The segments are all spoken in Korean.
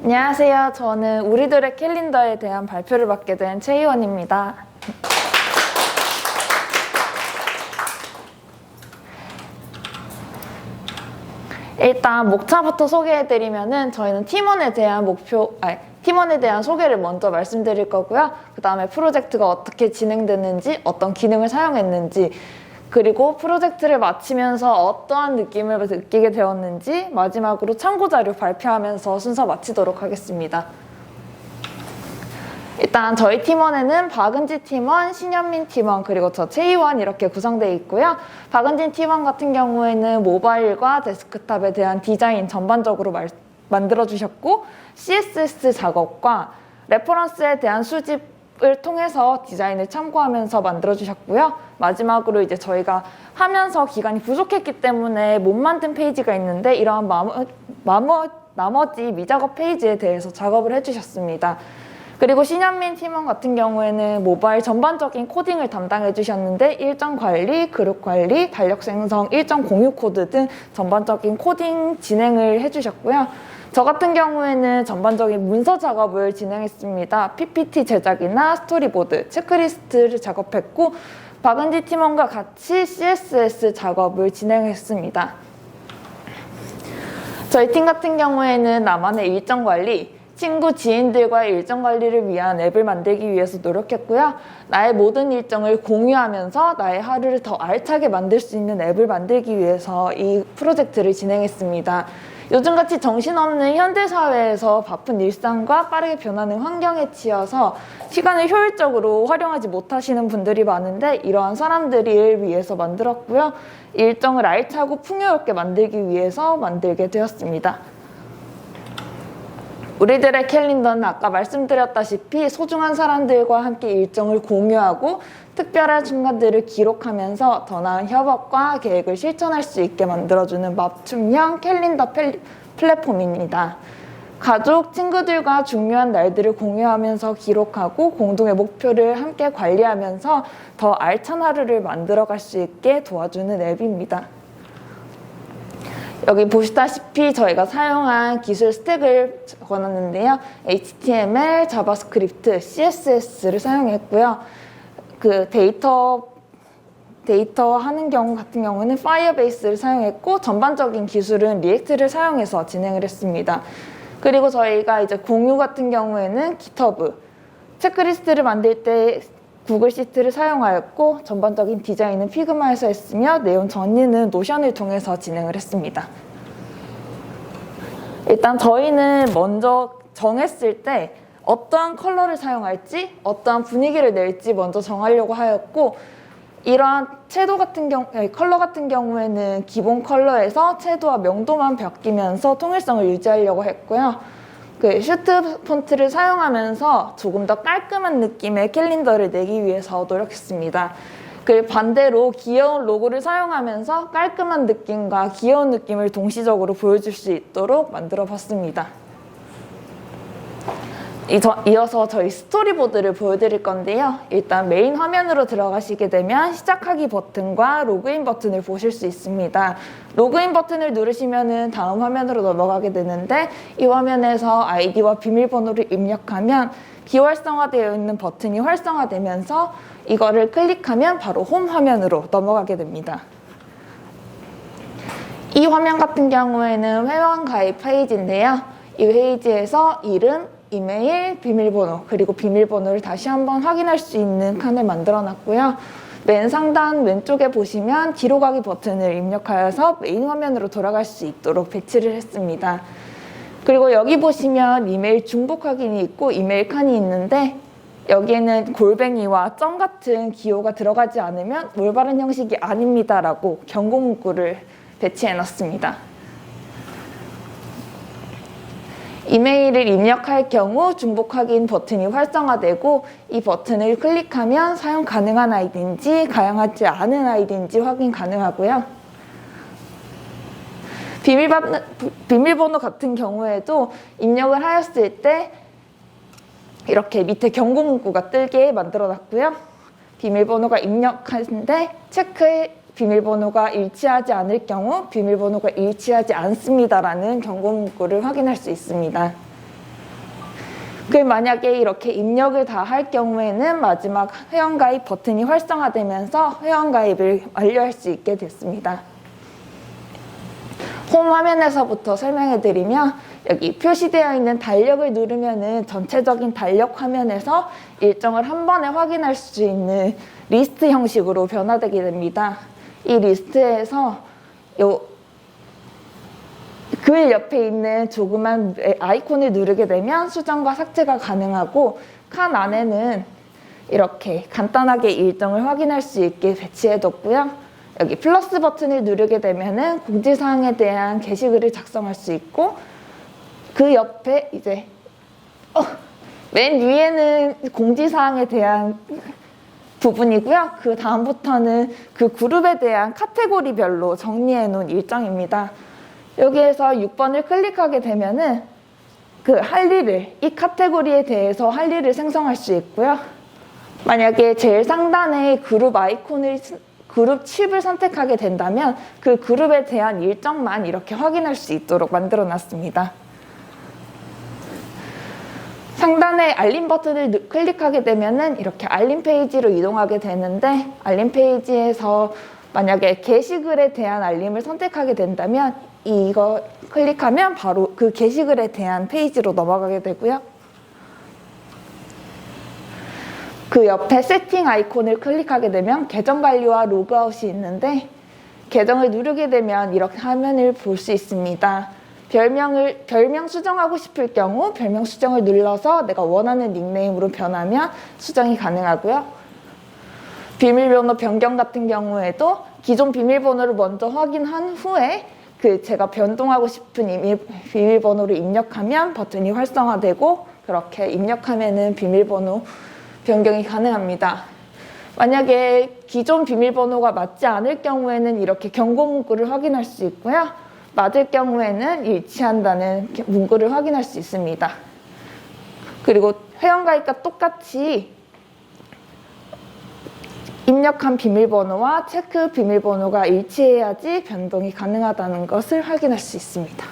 안녕하세요. 저는 우리들의 캘린더에 대한 발표를 맡게 된 최희원입니다. 일단 목차부터 소개해드리면은 저희는 팀원에 대한 팀원에 대한 소개를 먼저 말씀드릴 거고요. 그 다음에 프로젝트가 어떻게 진행됐는지, 어떤 기능을 사용했는지, 그리고 프로젝트를 마치면서 어떠한 느낌을 느끼게 되었는지, 마지막으로 참고자료 발표하면서 순서 마치도록 하겠습니다. 일단 저희 팀원에는 박은지 팀원, 신현민 팀원, 그리고 저 최희원 이렇게 구성되어 있고요. 박은지 팀원 같은 경우에는 모바일과 데스크탑에 대한 디자인 전반적으로 만들어주셨고, CSS 작업과 레퍼런스에 대한 수집을 통해서 디자인을 참고하면서 만들어주셨고요. 마지막으로 이제 저희가 하면서 기간이 부족했기 때문에 못 만든 페이지가 있는데, 이러한 나머지 미작업 페이지에 대해서 작업을 해주셨습니다. 그리고 신현민 팀원 같은 경우에는 모바일 전반적인 코딩을 담당해 주셨는데, 일정 관리, 그룹 관리, 달력 생성, 일정 공유 코드 등 전반적인 코딩 진행을 해주셨고요. 저 같은 경우에는 전반적인 문서 작업을 진행했습니다. PPT 제작이나 스토리보드, 체크리스트를 작업했고, 박은지 팀원과 같이 CSS 작업을 진행했습니다. 저희 팀 같은 경우에는 나만의 일정 관리, 친구, 지인들과의 일정 관리를 위한 앱을 만들기 위해서 노력했고요. 나의 모든 일정을 공유하면서 나의 하루를 더 알차게 만들 수 있는 앱을 만들기 위해서 이 프로젝트를 진행했습니다. 요즘같이 정신없는 현대사회에서 바쁜 일상과 빠르게 변하는 환경에 치여서 시간을 효율적으로 활용하지 못하시는 분들이 많은데, 이러한 사람들을 위해서 만들었고요. 일정을 알차고 풍요롭게 만들기 위해서 만들게 되었습니다. 우리들의 캘린더는 아까 말씀드렸다시피 소중한 사람들과 함께 일정을 공유하고 특별한 순간들을 기록하면서 더 나은 협업과 계획을 실천할 수 있게 만들어주는 맞춤형 캘린더 플랫폼입니다. 가족, 친구들과 중요한 날들을 공유하면서 기록하고 공동의 목표를 함께 관리하면서 더 알찬 하루를 만들어갈 수 있게 도와주는 앱입니다. 여기 보시다시피 저희가 사용한 기술 스택을 적어놨는데요. HTML, 자바스크립트, CSS를 사용했고요. 그 데이터 하는 경우 같은 경우는 파이어베이스를 사용했고, 전반적인 기술은 리액트를 사용해서 진행을 했습니다. 그리고 저희가 이제 공유 같은 경우에는 GitHub, 체크리스트를 만들 때 구글 시트를 사용하였고, 전반적인 디자인은 피그마에서 했으며 내용 정리는 노션을 통해서 진행을 했습니다. 일단 저희는 먼저 정했을 때 어떠한 컬러를 사용할지, 어떠한 분위기를 낼지 먼저 정하려고 하였고, 이러한 컬러 같은 경우에는 기본 컬러에서 채도와 명도만 바뀌면서 통일성을 유지하려고 했고요. 슈트 폰트를 사용하면서 조금 더 깔끔한 느낌의 캘린더를 내기 위해서 노력했습니다. 반대로 귀여운 로고를 사용하면서 깔끔한 느낌과 귀여운 느낌을 동시적으로 보여줄 수 있도록 만들어 봤습니다. 이어서 저희 스토리보드를 보여드릴 건데요. 일단 메인 화면으로 들어가시게 되면 시작하기 버튼과 로그인 버튼을 보실 수 있습니다. 로그인 버튼을 누르시면 다음 화면으로 넘어가게 되는데, 이 화면에서 아이디와 비밀번호를 입력하면 비활성화되어 있는 버튼이 활성화되면서 이거를 클릭하면 바로 홈 화면으로 넘어가게 됩니다. 이 화면 같은 경우에는 회원 가입 페이지인데요. 이 페이지에서 이름, 이메일, 비밀번호, 그리고 비밀번호를 다시 한번 확인할 수 있는 칸을 만들어 놨고요. 맨 상단 왼쪽에 보시면 뒤로 가기 버튼을 입력하여서 메인 화면으로 돌아갈 수 있도록 배치를 했습니다. 그리고 여기 보시면 이메일 중복 확인이 있고 이메일 칸이 있는데, 여기에는 골뱅이와 점 같은 기호가 들어가지 않으면 올바른 형식이 아닙니다 라고 경고 문구를 배치해 놨습니다. 이메일을 입력할 경우 중복 확인 버튼이 활성화되고, 이 버튼을 클릭하면 사용 가능한 아이디인지 가용하지 않은 아이디인지 확인 가능하고요. 비밀번호 같은 경우에도 입력을 하였을 때 이렇게 밑에 경고 문구가 뜨게 만들어 놨고요. 비밀번호가 입력하는데 비밀번호가 일치하지 않을 경우 비밀번호가 일치하지 않습니다라는 경고 문구를 확인할 수 있습니다. 만약에 이렇게 입력을 다 할 경우에는 마지막 회원가입 버튼이 활성화되면서 회원가입을 완료할 수 있게 됐습니다. 홈 화면에서부터 설명해드리면 여기 표시되어 있는 달력을 누르면은 전체적인 달력 화면에서 일정을 한 번에 확인할 수 있는 리스트 형식으로 변화되게 됩니다. 이 리스트에서 글 옆에 있는 조그만 아이콘을 누르게 되면 수정과 삭제가 가능하고 칸 안에는 이렇게 간단하게 일정을 확인할 수 있게 배치해뒀고요. 여기 플러스 버튼을 누르게 되면은 공지사항에 대한 게시글을 작성할 수 있고 그 옆에 이제 맨 위에는 공지사항에 대한 부분이고요. 그 다음부터는 그 그룹에 대한 카테고리별로 정리해 놓은 일정입니다. 여기에서 6번을 클릭하게 되면은 이 카테고리에 대해서 할 일을 생성할 수 있고요. 만약에 제일 상단에 그룹 칩을 선택하게 된다면 그 그룹에 대한 일정만 이렇게 확인할 수 있도록 만들어 놨습니다. 상단에 알림 버튼을 클릭하게 되면은 이렇게 알림 페이지로 이동하게 되는데 알림 페이지에서 만약에 게시글에 대한 알림을 선택하게 된다면 이거 클릭하면 바로 그 게시글에 대한 페이지로 넘어가게 되고요. 그 옆에 세팅 아이콘을 클릭하게 되면 계정 관리와 로그아웃이 있는데 계정을 누르게 되면 이렇게 화면을 볼 수 있습니다. 별명 수정하고 싶을 경우 별명 수정을 눌러서 내가 원하는 닉네임으로 변하면 수정이 가능하고요. 비밀번호 변경 같은 경우에도 기존 비밀번호를 먼저 확인한 후에 제가 변동하고 싶은 비밀번호를 입력하면 버튼이 활성화되고 그렇게 입력하면은 비밀번호 변경이 가능합니다. 만약에 기존 비밀번호가 맞지 않을 경우에는 이렇게 경고 문구를 확인할 수 있고요. 맞을 경우에는 일치한다는 문구를 확인할 수 있습니다. 그리고 회원가입과 똑같이 입력한 비밀번호와 체크 비밀번호가 일치해야지 변동이 가능하다는 것을 확인할 수 있습니다.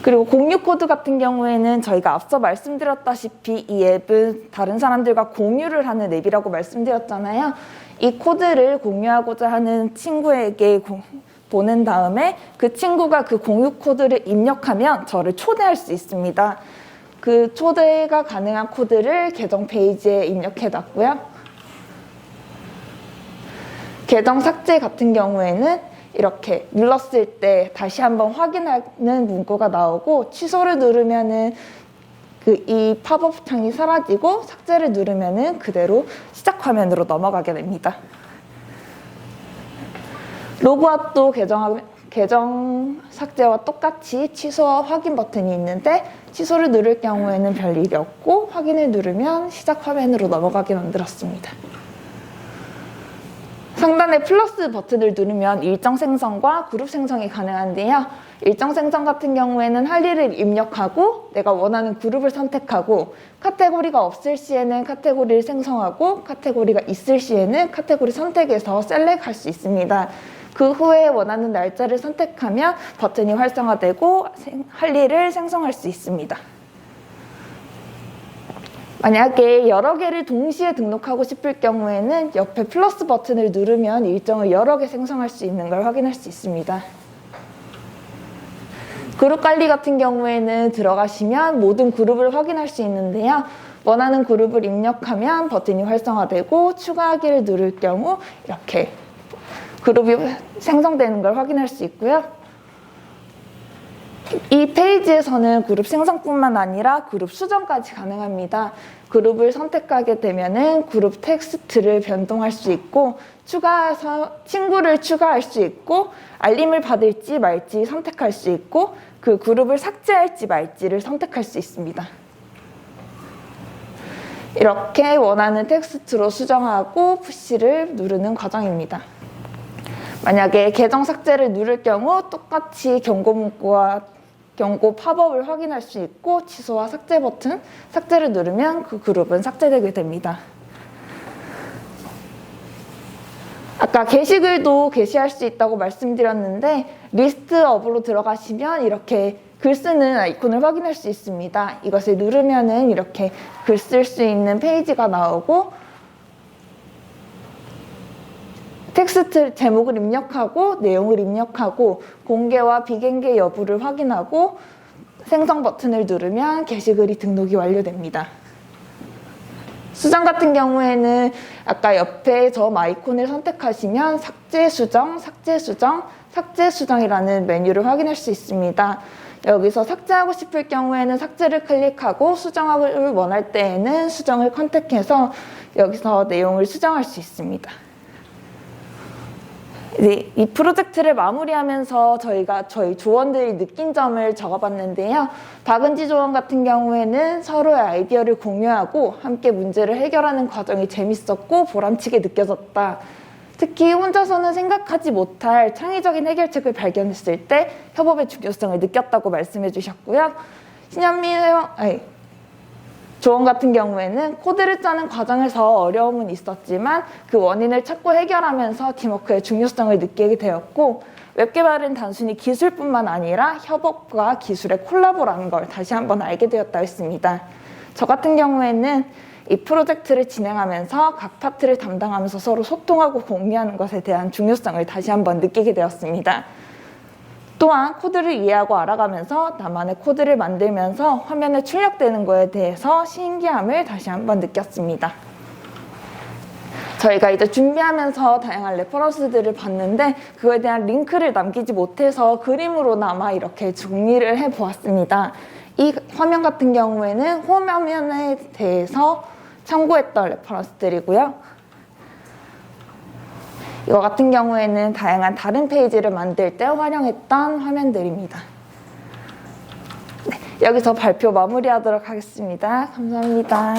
그리고 공유 코드 같은 경우에는 저희가 앞서 말씀드렸다시피 이 앱은 다른 사람들과 공유를 하는 앱이라고 말씀드렸잖아요. 이 코드를 공유하고자 하는 친구에게 보낸 다음에 그 친구가 그 공유 코드를 입력하면 저를 초대할 수 있습니다. 그 초대가 가능한 코드를 계정 페이지에 입력해 놨고요. 계정 삭제 같은 경우에는 이렇게 눌렀을 때 다시 한번 확인하는 문구가 나오고 취소를 누르면은 이 팝업 창이 사라지고 삭제를 누르면은 그대로 시작 화면으로 넘어가게 됩니다. 로그아웃도 계정 삭제와 똑같이 취소와 확인 버튼이 있는데 취소를 누를 경우에는 별일이 없고 확인을 누르면 시작 화면으로 넘어가게 만들었습니다. 상단에 플러스 버튼을 누르면 일정 생성과 그룹 생성이 가능한데요. 일정 생성 같은 경우에는 할 일을 입력하고 내가 원하는 그룹을 선택하고 카테고리가 없을 시에는 카테고리를 생성하고 카테고리가 있을 시에는 카테고리 선택에서 셀렉할 수 있습니다. 그 후에 원하는 날짜를 선택하면 버튼이 활성화되고 할 일을 생성할 수 있습니다. 만약에 여러 개를 동시에 등록하고 싶을 경우에는 옆에 플러스 버튼을 누르면 일정을 여러 개 생성할 수 있는 걸 확인할 수 있습니다. 그룹 관리 같은 경우에는 들어가시면 모든 그룹을 확인할 수 있는데요. 원하는 그룹을 입력하면 버튼이 활성화되고 추가하기를 누를 경우 이렇게 그룹이 생성되는 걸 확인할 수 있고요. 이 페이지에서는 그룹 생성뿐만 아니라 그룹 수정까지 가능합니다. 그룹을 선택하게 되면은 그룹 텍스트를 변동할 수 있고 친구를 추가할 수 있고 알림을 받을지 말지 선택할 수 있고 그 그룹을 삭제할지 말지를 선택할 수 있습니다. 이렇게 원하는 텍스트로 수정하고 푸시를 누르는 과정입니다. 만약에 계정 삭제를 누를 경우 똑같이 경고 문구와 경고 팝업을 확인할 수 있고 취소와 삭제 버튼, 삭제를 누르면 그 그룹은 삭제되게 됩니다. 아까 게시글도 게시할 수 있다고 말씀드렸는데 리스트업으로 들어가시면 이렇게 글 쓰는 아이콘을 확인할 수 있습니다. 이것을 누르면은 이렇게 글 쓸 수 있는 페이지가 나오고 텍스트 제목을 입력하고 내용을 입력하고 공개와 비공개 여부를 확인하고 생성 버튼을 누르면 게시글이 등록이 완료됩니다. 수정 같은 경우에는 아까 옆에 점 아이콘을 선택하시면 삭제 수정, 삭제 수정, 삭제 수정이라는 메뉴를 확인할 수 있습니다. 여기서 삭제하고 싶을 경우에는 삭제를 클릭하고 수정을 원할 때에는 수정을 컨택해서 여기서 내용을 수정할 수 있습니다. 이 프로젝트를 마무리하면서 저희 조원들이 느낀 점을 적어봤는데요. 박은지 조원 같은 경우에는 서로의 아이디어를 공유하고 함께 문제를 해결하는 과정이 재밌었고 보람치게 느껴졌다. 특히 혼자서는 생각하지 못할 창의적인 해결책을 발견했을 때 협업의 중요성을 느꼈다고 말씀해 주셨고요. 신현민 조원 같은 경우에는 코드를 짜는 과정에서 어려움은 있었지만 그 원인을 찾고 해결하면서 팀워크의 중요성을 느끼게 되었고 웹 개발은 단순히 기술뿐만 아니라 협업과 기술의 콜라보라는 걸 다시 한번 알게 되었다고 했습니다. 저 같은 경우에는 이 프로젝트를 진행하면서 각 파트를 담당하면서 서로 소통하고 공유하는 것에 대한 중요성을 다시 한번 느끼게 되었습니다. 또한 코드를 이해하고 알아가면서 나만의 코드를 만들면서 화면에 출력되는 것에 대해서 신기함을 다시 한번 느꼈습니다. 저희가 이제 준비하면서 다양한 레퍼런스들을 봤는데 그거에 대한 링크를 남기지 못해서 그림으로나마 이렇게 정리를 해보았습니다. 이 화면 같은 경우에는 홈 화면에 대해서 참고했던 레퍼런스들이고요. 이거 같은 경우에는 다양한 다른 페이지를 만들 때 활용했던 화면들입니다. 네, 여기서 발표 마무리하도록 하겠습니다. 감사합니다.